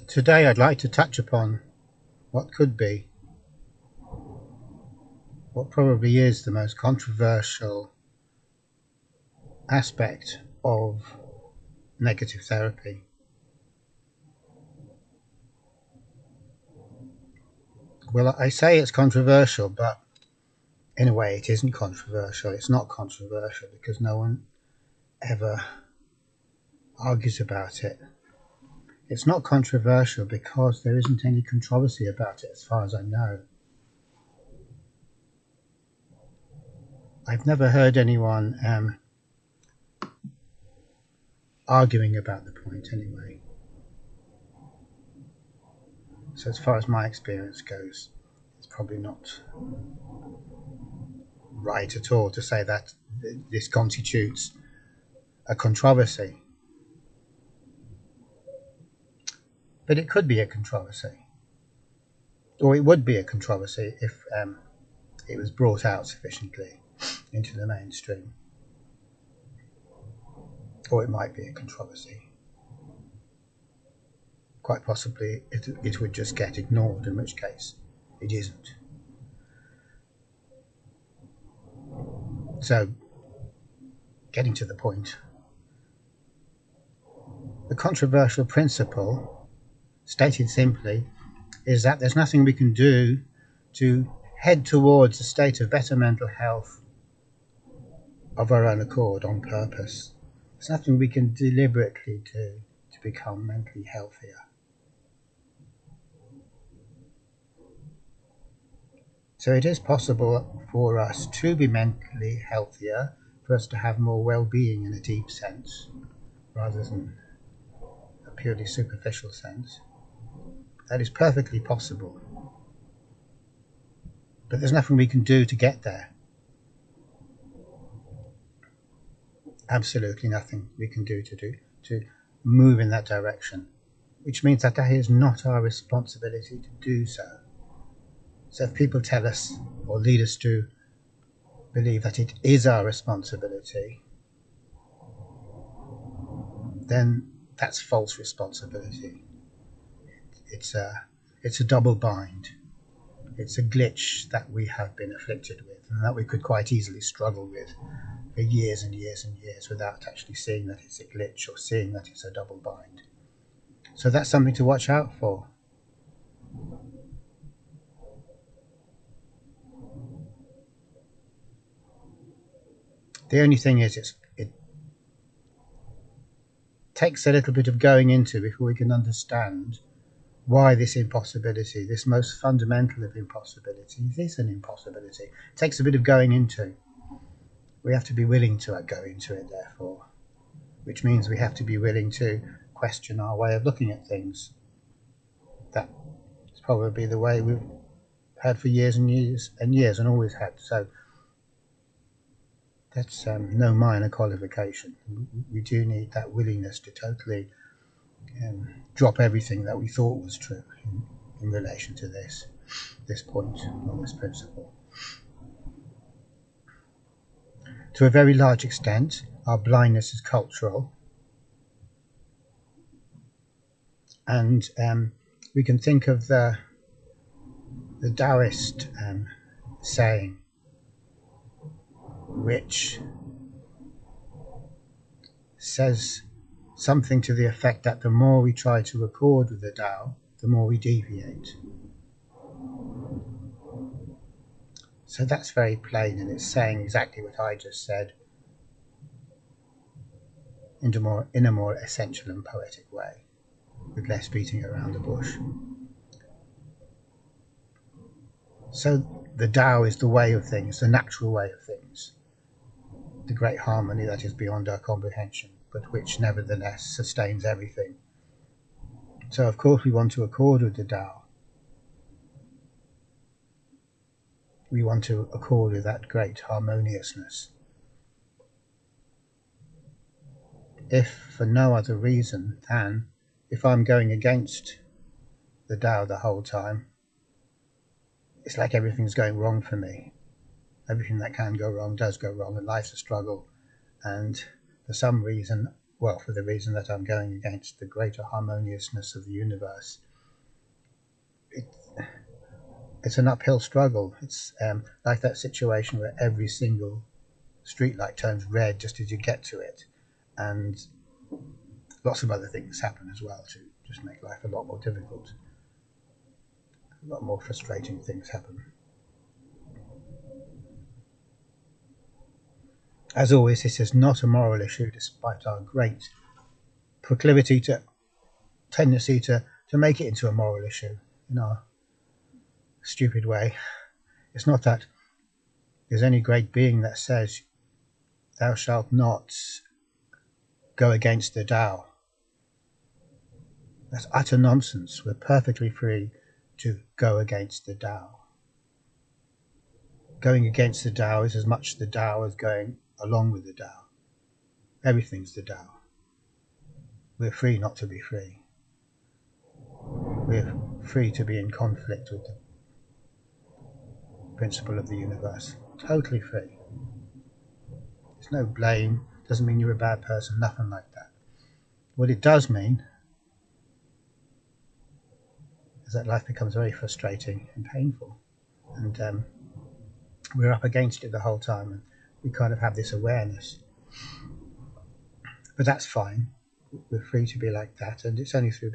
Today I'd like to touch upon what could be, what probably is the most controversial aspect of negative therapy. Well, I say it's controversial, but in a way it isn't controversial. It's not controversial because no one ever argues about it. It's not controversial because there isn't any controversy about it as far as I know. I've never heard anyone arguing about the point anyway. So as far as my experience goes, it's probably not right at all to say that this constitutes a controversy. But it could be a controversy, or it would be a controversy if it was brought out sufficiently into the mainstream. Or it might be a controversy. Quite possibly it would just get ignored, in which case it isn't. So, getting to the point, the controversial principle, stated simply, is that there's nothing we can do to head towards a state of better mental health of our own accord, on purpose. There's nothing we can deliberately do to become mentally healthier. So it is possible for us to be mentally healthier, for us to have more well-being in a deep sense, rather than a purely superficial sense. That is perfectly possible. But there's nothing we can do to get there. Absolutely nothing we can do to move in that direction, which means that is not our responsibility to do so. So if people tell us or lead us to believe that it is our responsibility, then that's false responsibility. It's a double bind. It's a glitch that we have been afflicted with, and that we could quite easily struggle with for years and years and years without actually seeing that it's a glitch or seeing that it's a double bind. So that's something to watch out for. The only thing is it takes a little bit of going into before we can understand why this impossibility, this most fundamental of impossibilities, is an impossibility. It takes a bit of going into. We have to be willing to go into it, therefore, which means we have to be willing to question our way of looking at things. That is probably the way we've had for years and years and years, and always had. So that's no minor qualification. We do need that willingness to totally drop everything that we thought was true in relation to this point or this principle. To a very large extent, our blindness is cultural, and we can think of the Taoist saying, which says something to the effect that the more we try to accord with the Tao, the more we deviate. So that's very plain, and it's saying exactly what I just said in a more essential and poetic way, with less beating around the bush. So the Tao is the way of things, the natural way of things, the great harmony that is beyond our comprehension, but which nevertheless sustains everything. So of course we want to accord with the Tao. We want to accord with that great harmoniousness. If for no other reason than if I'm going against the Tao the whole time, it's like everything's going wrong for me. Everything that can go wrong does go wrong, and life's a struggle. And for some reason, well, for the reason that I'm going against the greater harmoniousness of the universe. It's an uphill struggle. It's like that situation where every single streetlight turns red just as you get to it, and lots of other things happen as well to just make life a lot more difficult. A lot more frustrating things happen. As always, this is not a moral issue, despite our great tendency to make it into a moral issue in our stupid way. It's not that there's any great being that says, thou shalt not go against the Tao. That's utter nonsense. We're perfectly free to go against the Tao. Going against the Tao is as much the Tao as going along with the Tao. Everything's the Tao. We're free not to be free. We're free to be in conflict with the principle of the universe. Totally free. There's no blame. Doesn't mean you're a bad person. Nothing like that. What it does mean is that life becomes very frustrating and painful. And we're up against it the whole time, and we kind of have this awareness. But that's fine. We're free to be like that, and it's only through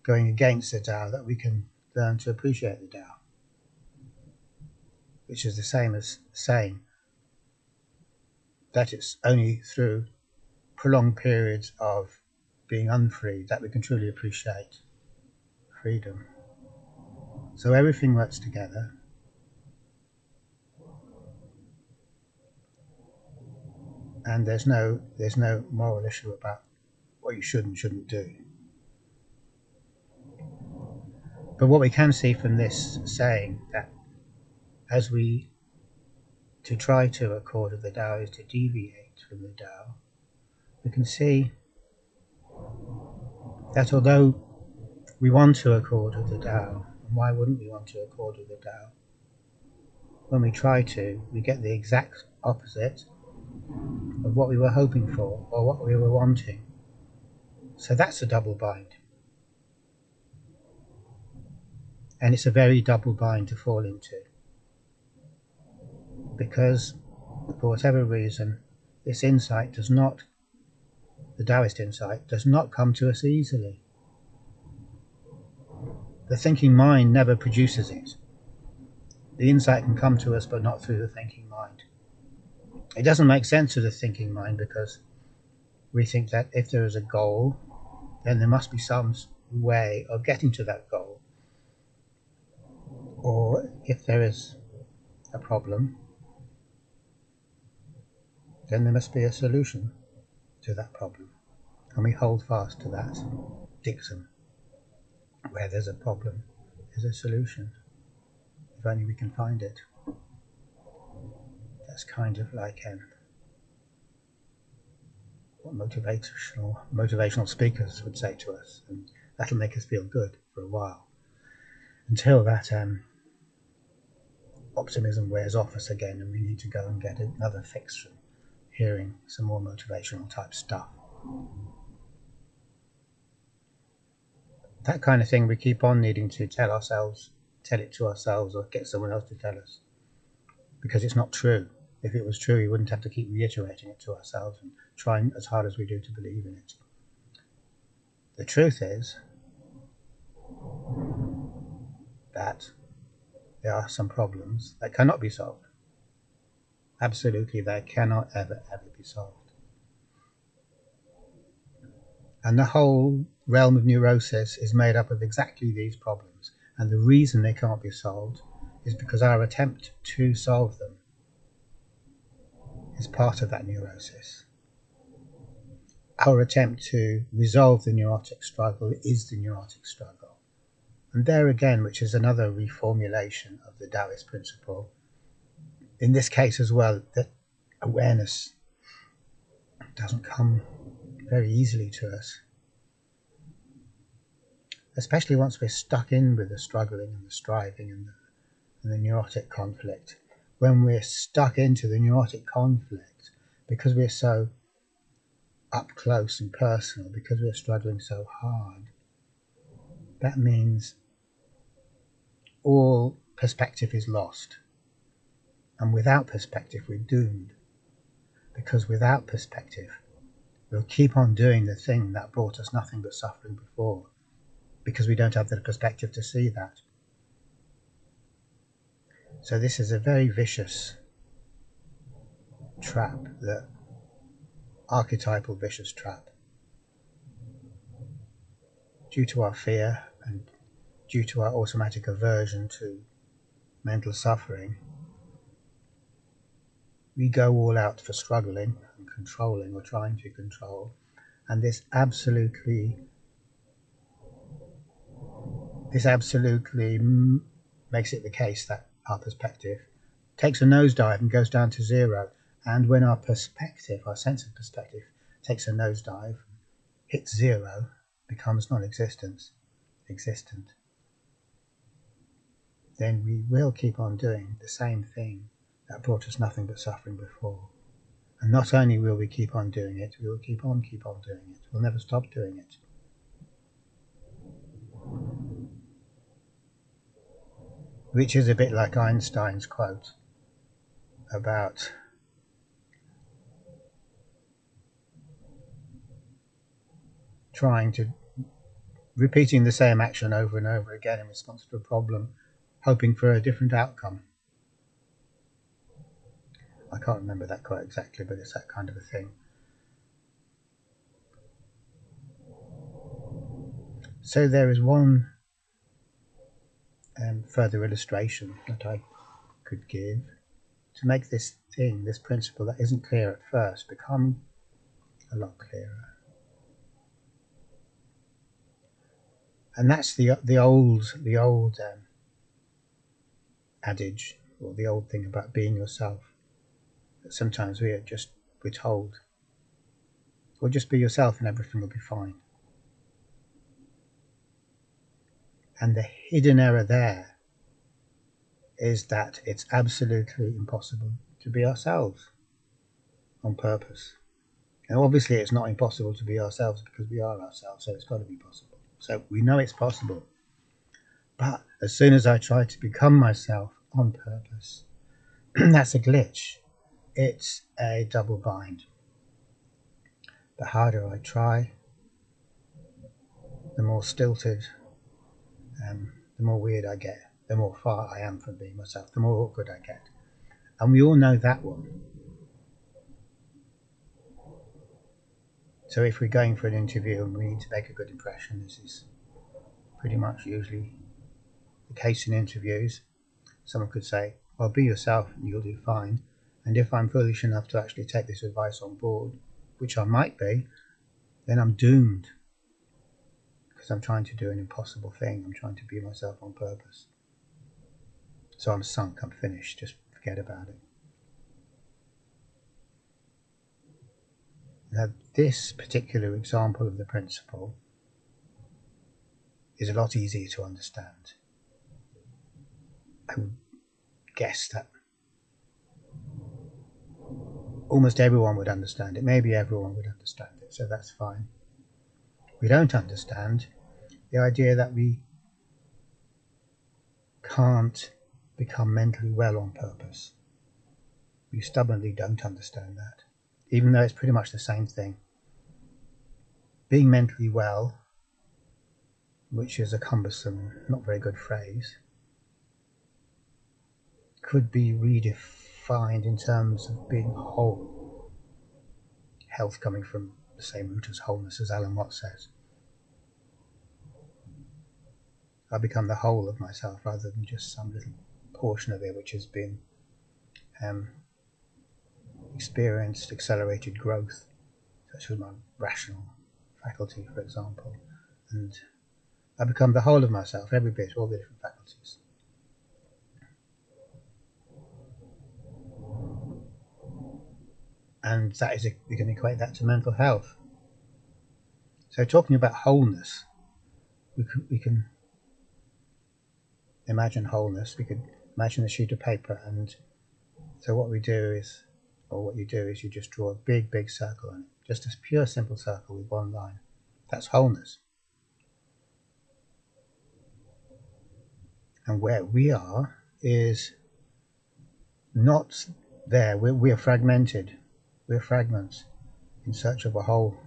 going against the Tao that we can learn to appreciate the Tao, which is the same as saying that it's only through prolonged periods of being unfree that we can truly appreciate freedom. So everything works together. And there's no moral issue about what you should and shouldn't do. But what we can see from this saying, that as we to try to accord with the Tao is to deviate from the Tao, we can see that although we want to accord with the Tao, and why wouldn't we want to accord with the Tao? When we try to, we get the exact opposite of what we were hoping for or what we were wanting. So that's a double bind. And it's a very double bind to fall into. Because, for whatever reason, this insight the Taoist insight, does not come to us easily. The thinking mind never produces it. The insight can come to us, but not through the thinking mind. It doesn't make sense to the thinking mind, because we think that if there is a goal, then there must be some way of getting to that goal. Or if there is a problem, then there must be a solution to that problem. And we hold fast to that dictum. Where there's a problem, there's a solution. If only we can find it. That's kind of like what motivational speakers would say to us, and that'll make us feel good for a while, until that optimism wears off us again, and we need to go and get another fix from hearing some more motivational type stuff. That kind of thing we keep on needing to tell it to ourselves, or get someone else to tell us, because it's not true. If it was true, we wouldn't have to keep reiterating it to ourselves and trying as hard as we do to believe in it. The truth is that there are some problems that cannot be solved. Absolutely, they cannot ever be solved. And the whole realm of neurosis is made up of exactly these problems. And the reason they can't be solved is because our attempt to solve them is part of that neurosis. Our attempt to resolve the neurotic struggle is the neurotic struggle. And there again, which is another reformulation of the Taoist principle, in this case as well, that awareness doesn't come very easily to us. Especially once we're stuck in with the struggling and the striving and the neurotic conflict. When we're stuck into the neurotic conflict, because we're so up close and personal because we're struggling so hard, that means all perspective is lost. And without perspective, we're doomed. Because without perspective, we'll keep on doing the thing that brought us nothing but suffering before, because we don't have the perspective to see that. So this is a very vicious trap, the archetypal vicious trap. Due to our fear and due to our automatic aversion to mental suffering, we go all out for struggling and controlling or trying to control, and this absolutely makes it the case that our perspective takes a nosedive and goes down to zero. And when our perspective, our sense of perspective, takes a nosedive, hits zero, becomes non-existent, then we will keep on doing the same thing that brought us nothing but suffering before. And not only will we keep on doing it, we will keep on doing it. We'll never stop doing it. Which is a bit like Einstein's quote about repeating the same action over and over again in response to a problem, hoping for a different outcome. I can't remember that quite exactly, but it's that kind of a thing. So there is one further illustration that I could give to make this principle that isn't clear at first, become a lot clearer. And that's the old adage, or the old thing about being yourself. That sometimes we're told, well, just be yourself and everything will be fine. And the hidden error there is that it's absolutely impossible to be ourselves on purpose. And obviously it's not impossible to be ourselves because we are ourselves, so it's got to be possible. So we know it's possible. But as soon as I try to become myself on purpose, that's a glitch. It's a double bind. The harder I try, the more stilted, the more weird I get, the more far I am from being myself, the more awkward I get. And we all know that one. So if we're going for an interview and we need to make a good impression, this is pretty much usually the case in interviews. Someone could say, well, be yourself and you'll do fine. And if I'm foolish enough to actually take this advice on board, which I might be, then I'm doomed. Because I'm trying to do an impossible thing. I'm trying to be myself on purpose. So I'm sunk, I'm finished, just forget about it. Now, this particular example of the principle is a lot easier to understand. I would guess that almost everyone would understand it. Maybe everyone would understand it, so that's fine. We don't understand the idea that we can't become mentally well on purpose. We stubbornly don't understand that, even though it's pretty much the same thing. Being mentally well, which is a cumbersome, not very good phrase, could be redefined in terms of being whole. Health coming from the same root as wholeness, as Alan Watts says. I become the whole of myself rather than just some little portion of it which has been experienced accelerated growth, such as my rational faculty, for example. And I become the whole of myself, every bit, all the different faculties. And that is, we can equate that to mental health. So talking about wholeness, we can imagine wholeness. We could imagine a sheet of paper, and so what we do is, or what you do is, you just draw a big circle on it, Just a pure simple circle with one line. That's wholeness. And where we are is not there. We are fragmented. We're fragments in search of a whole.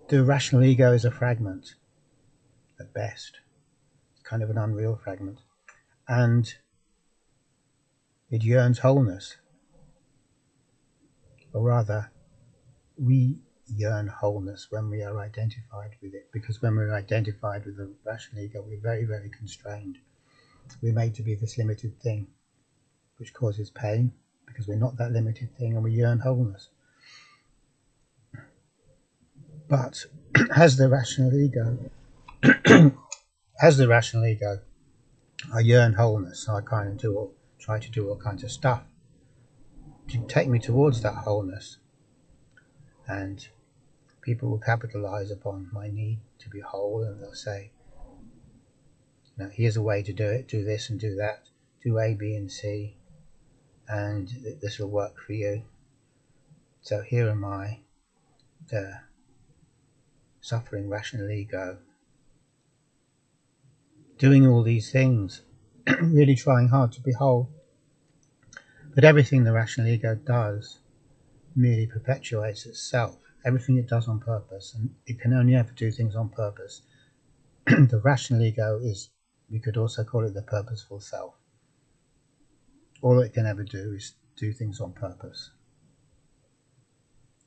The rational ego is a fragment at best. It's kind of an unreal fragment. And it yearns wholeness. Or rather, we yearn wholeness when we are identified with it, because when we're identified with the rational ego, we're very, very constrained. We're made to be this limited thing, which causes pain, because we're not that limited thing, and we yearn wholeness. But as the rational ego, I yearn wholeness, so I kind of try to do all kinds of stuff to take me towards that wholeness. And people will capitalize upon my need to be whole, and they'll say, you know, here's a way to do it, do this and do that, do A, B, and C, and this will work for you. So here am I, the suffering rational ego, doing all these things, really trying hard to be whole. But everything the rational ego does merely perpetuates itself. Everything it does on purpose, and it can only ever do things on purpose. The rational ego is, we could also call it the purposeful self. All it can ever do is do things on purpose.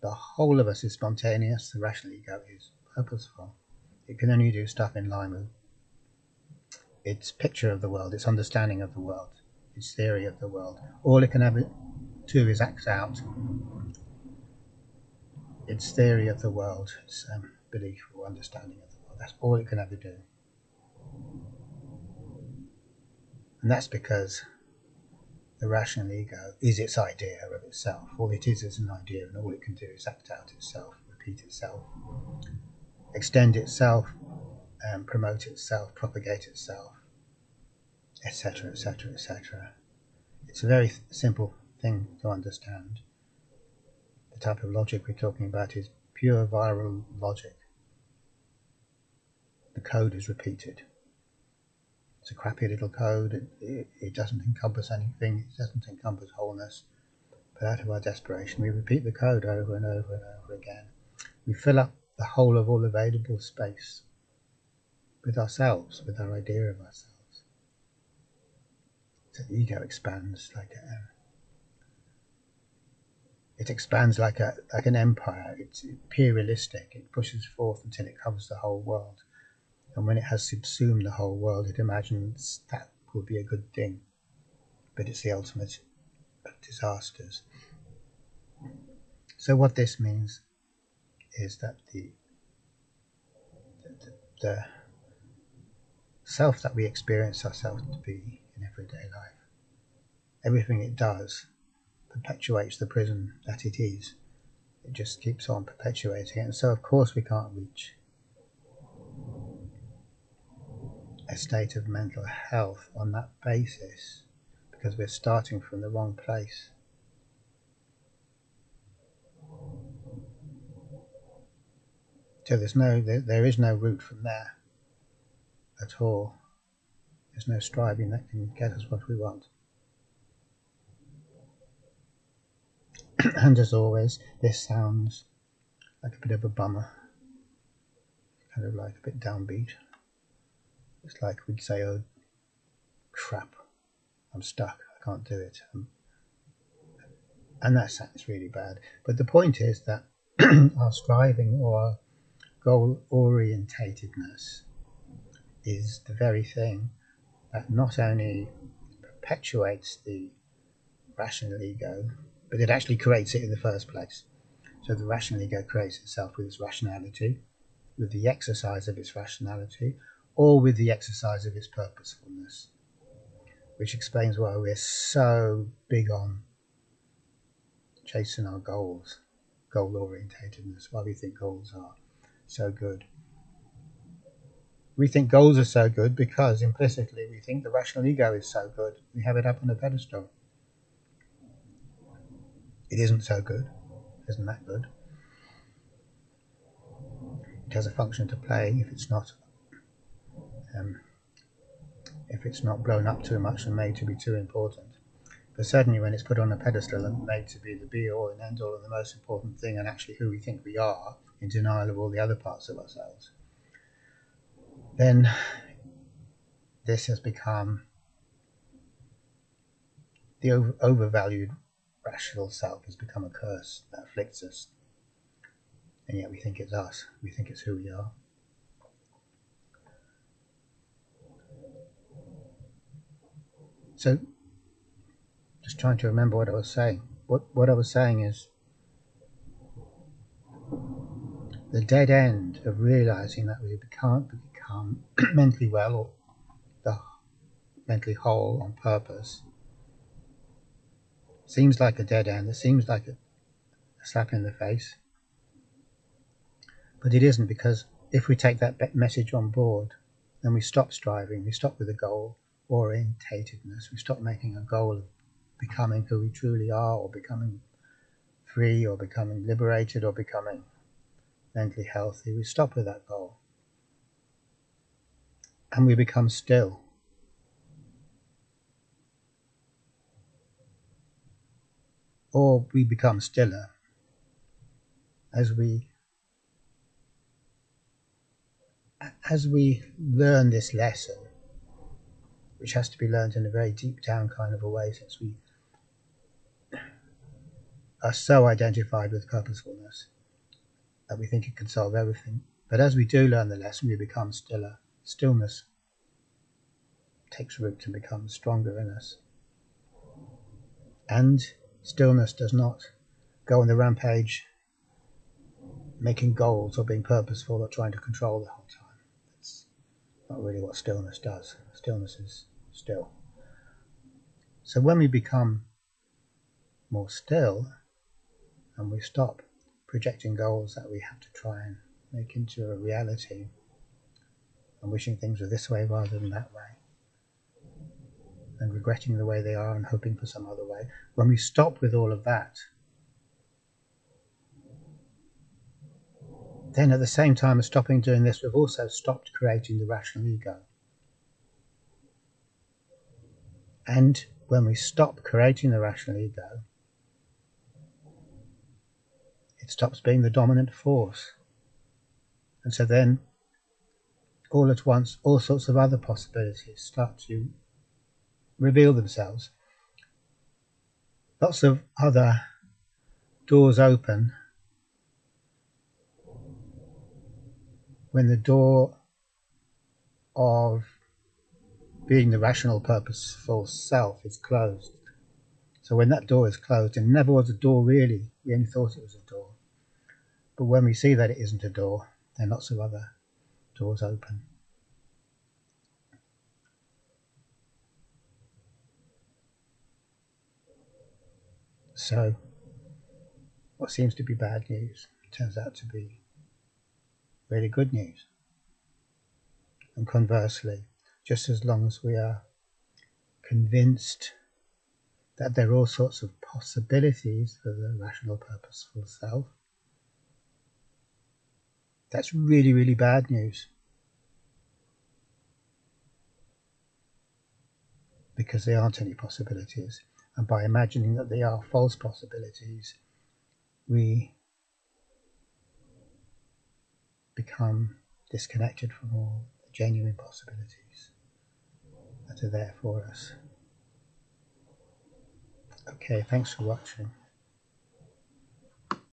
The whole of us is spontaneous, the rational ego is purposeful. It can only do stuff in line with its picture of the world, its understanding of the world, its theory of the world. All it can ever do is act out its theory of the world, its belief or understanding of the world. That's all it can ever do. And that's because the rational ego is its idea of itself. All it is an idea, and all it can do is act out itself, repeat itself, extend itself, promote itself, propagate itself, etc., etc., etc. It's a very simple thing to understand. The type of logic we're talking about is pure viral logic. The code is repeated. It's a crappy little code. It doesn't encompass anything. It doesn't encompass wholeness. But out of our desperation, we repeat the code over and over and over again. We fill up the whole of all available space with ourselves, with our idea of ourselves. So the ego expands like an empire. It's imperialistic. It pushes forth until it covers the whole world. And when it has subsumed the whole world, it imagines that will be a good thing. But it's the ultimate of disasters. So what this means is that the self that we experience ourselves to be in everyday life, everything it does perpetuates the prison that it is. It just keeps on perpetuating it. And so of course we can't reach a state of mental health on that basis, because we're starting from the wrong place. So there is no route from there at all. There's no striving that can get us what we want. And as always, this sounds like a bit of a bummer, kind of like a bit downbeat. It's like we'd say, oh crap, I'm stuck, I can't do it. And that sounds really bad. But the point is that our striving or our goal orientatedness is the very thing that not only perpetuates the rational ego, but it actually creates it in the first place. So the rational ego creates itself with its rationality, with the exercise of its rationality, or with the exercise of its purposefulness, which explains why we're so big on chasing our goals, goal orientatedness, why we think goals are so good. We think goals are so good because implicitly we think the rational ego is so good. We have it up on a pedestal. it isn't so good, isn't that good. It has a function to play um, if it's not blown up too much and made to be too important. But certainly when it's put on a pedestal and made to be the be-all and end-all and the most important thing, and actually who we think we are, in denial of all the other parts of ourselves, then this has become the overvalued rational self has become a curse that afflicts us. And yet we think it's us. We think it's who we are. So, just trying to remember what I was saying. What I was saying is the dead end of realizing that we can't become mentally well or mentally whole on purpose seems like a dead end. It seems like a slap in the face. But it isn't, because if we take that message on board, then we stop striving, we stop with a goal orientatedness, we stop making a goal of becoming who we truly are, or becoming free, or becoming liberated, or becoming mentally healthy. We stop with that goal. And we become still. Or we become stiller as we learn this lesson, which has to be learned in a very deep down kind of a way, since we are so identified with purposefulness that we think it can solve everything. But as we do learn the lesson, we become stiller. Stillness takes root and becomes stronger in us. And stillness does not go on the rampage making goals or being purposeful or trying to control the whole time. That's not really what stillness does. Stillness is still. So when we become more still and we stop projecting goals that we have to try and make into a reality and wishing things were this way rather than that way, and regretting the way they are and hoping for some other way, when we stop with all of that, then at the same time as stopping doing this, we've also stopped creating the rational ego. And when we stop creating the rational ego, it stops being the dominant force. And so then, all at once, all sorts of other possibilities start to reveal themselves. Lots of other doors open when the door of being the rational, purposeful self is closed. So when that door is closed, and never was a door really, we only thought it was a door. But when we see that it isn't a door, then lots of other doors open. So what seems to be bad news turns out to be really good news. And conversely, just as long as we are convinced that there are all sorts of possibilities for the rational, purposeful self, that's really, really bad news. Because there aren't any possibilities. And by imagining that they are false possibilities, we become disconnected from all the genuine possibilities that are there for us. Okay, thanks for watching.